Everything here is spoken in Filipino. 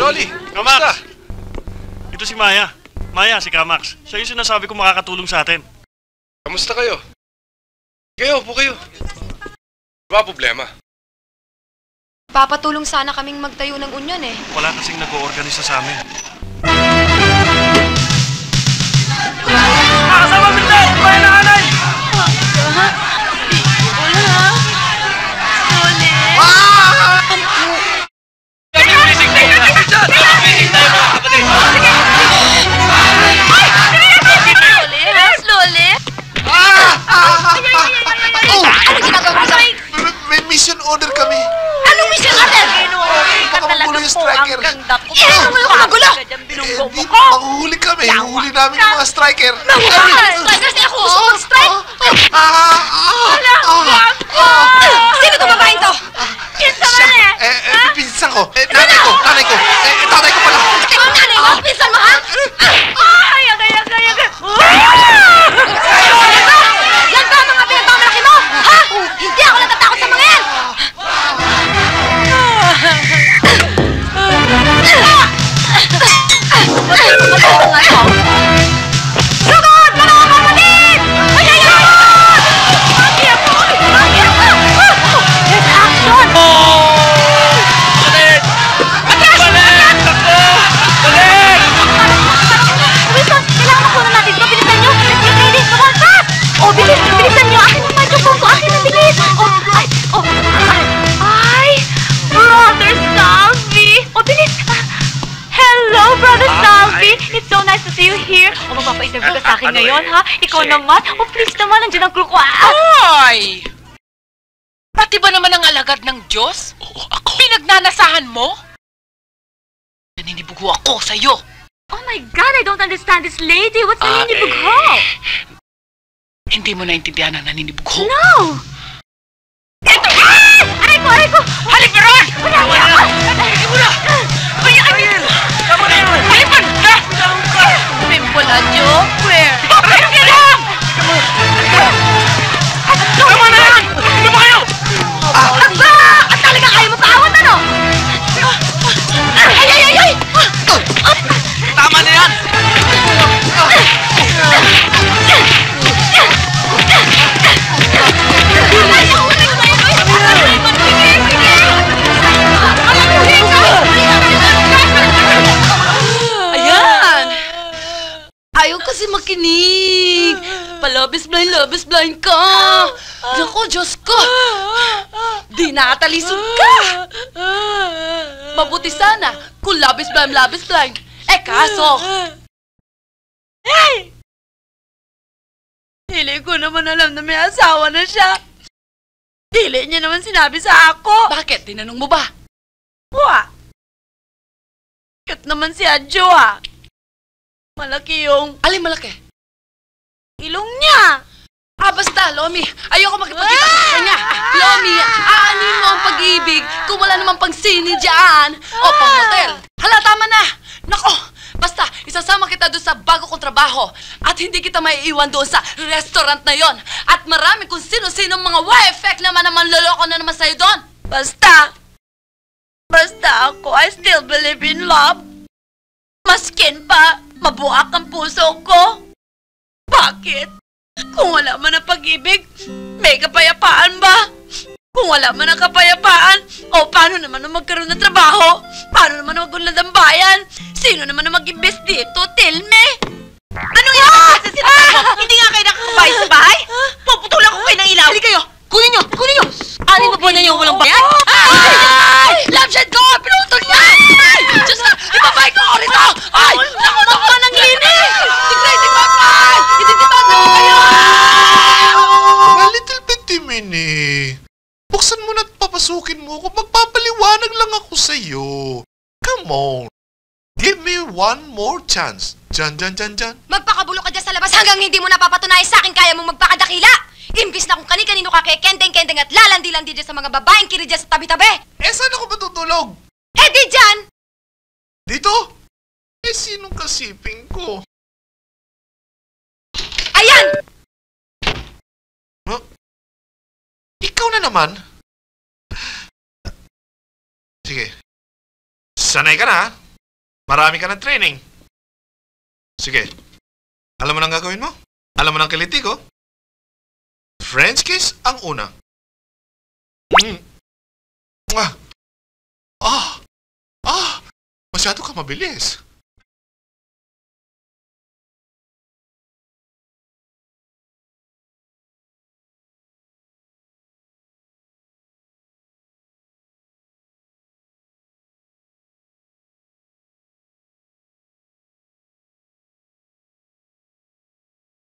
Loli! Kamax! Ito si Maya. Maya, si Kamax. Siya yung sinasabi ko makakatulong sa atin. Kamusta kayo? Kayo, upo kayo. Ba problema? Papatulong sana kaming magtayo ng union eh. Wala kasing nag-oorganisa sa amin. Nakasama bilis! Kumain na anay! Wala ha? Loli! Kami ulisig tayo na! Ulisig tayo mga kapatid! Loli? Yes, Loli? Ano ginagawa mo sa... May mission order kami. Anong mission order? Makagulo yung striker. Ano ka magulo? Mahuhuli kami. Huhuli namin yung mga striker. Strikers niya ako! Gusto mag-strike? Sino itong babaeng to? Pinsan mo na eh! Pinsan ko. Nanay ko. Tatay ko pala. Nanay mo? Pinsan mo ha? Yaga! Yan ba ang mga pinagmamalaki mo? Ha? Hindi ako natatakot sa mga yan! Sugod! Mga kapatid! There's action! Balik! Balik! Takbo! Balik! Wilson, kailangan makuha natin ito. Bilisan nyo! Let's get ready! Come on, fast! Oh, bilisan nyo! Akin ang microphone ko! Akin ang bilis! Ay! Brother Salvi! Oh, bilis! Hello, Brother Salvi! It's so nice to see you here. Oh, magpapa-interview ka sa akin ngayon, ha? Ikaw naman. Oh, please naman. Nandiyan ang crew ko. Hoy! Pati ba naman ang alagad ng Diyos? Oo, ako. Pinagnanasahan mo? Naninibugo ako sa'yo. Oh my God, I don't understand this lady. What's naninibugho? Hindi mo naintindihan ang naninibugho? No! Ito! Aray ko! Halik ka ron! Wala ako! Halik mo na! Tama na yun! Halipan ka! Pimple at joke, where? Bakit ka lang? Tama na yan! Ano ba kayo? Aba! At talaga kayo mapaawat, ano? Ay! Tama na yan! Ayan! Ayaw kasi makinig! Palabis blind ka! Naku, Diyos ko! Di nakatalisod ka! Mabuti sana kung labis blind. Eh kaso... Hey! Dili ko naman alam na may asawa na siya. Dili niya naman sinabi sa ako. Bakit? Tinanong mo ba? Wa! Cute naman si Adjo ah. Malaki yung... Alin malaki? Ilong niya! Basta, Lomi. Ayoko makipagkita sa kanya. Lomi, aanin mo ang pag-ibig kung wala namang pangsini dyan. O pang hotel. Hala, tama na. Nako, basta, isasama kita doon sa bago kong trabaho. At hindi kita maiiwan doon sa restaurant na yon. At marami kung sino-sino mga Y-effect naman loloko na naman sa'yo doon. Basta ako, I still believe in love. Maskin pa, mabuak ang puso ko. Bakit? Kung wala man ang pag-ibig, may kapayapaan ba? Kung wala man ang kapayapaan, paano naman ang magkaroon ng trabaho? Paano naman ang magunlad ang bayan? Sino naman ang mag-invest dito? Tell me! Ano yan? Hindi nga kayo nakakabahay sa bahay? Puputulan ko kayo ng ilaw! Hindi kayo! Kunin nyo! Anin mo po na yung walang bayan? Love shot ko! Pinutol niya! Diyos na! Ibabay ko ako rito! Naku! Nanginig! Tigray! Itititaw na ko kayo! A little bit timid. Buksan mo na at papasukin mo ako. Magpapaliwanag lang ako sa'yo. Come on. Give me one more chance. Jan. Magpakabulo ka dyan sa labas hanggang hindi mo napapatunayan sa akin kaya mong magpakadakila. Imbis na kung kani-kanino ka kay kendeng-kendeng at lalandi-landi dyan sa mga babaeng kiri dyan sa tabi-tabi. Saan ako matutulog? Di dyan! Dito? Sinong kasiping ko? Ayan! Huh? Ikaw na naman? Sige. Sanay ka na, ha? Marami ka ng training. Sige. Alam mo nang gagawin mo? Alam mo nang kiliti ko? French kiss ang una. Masyado ka mabilis.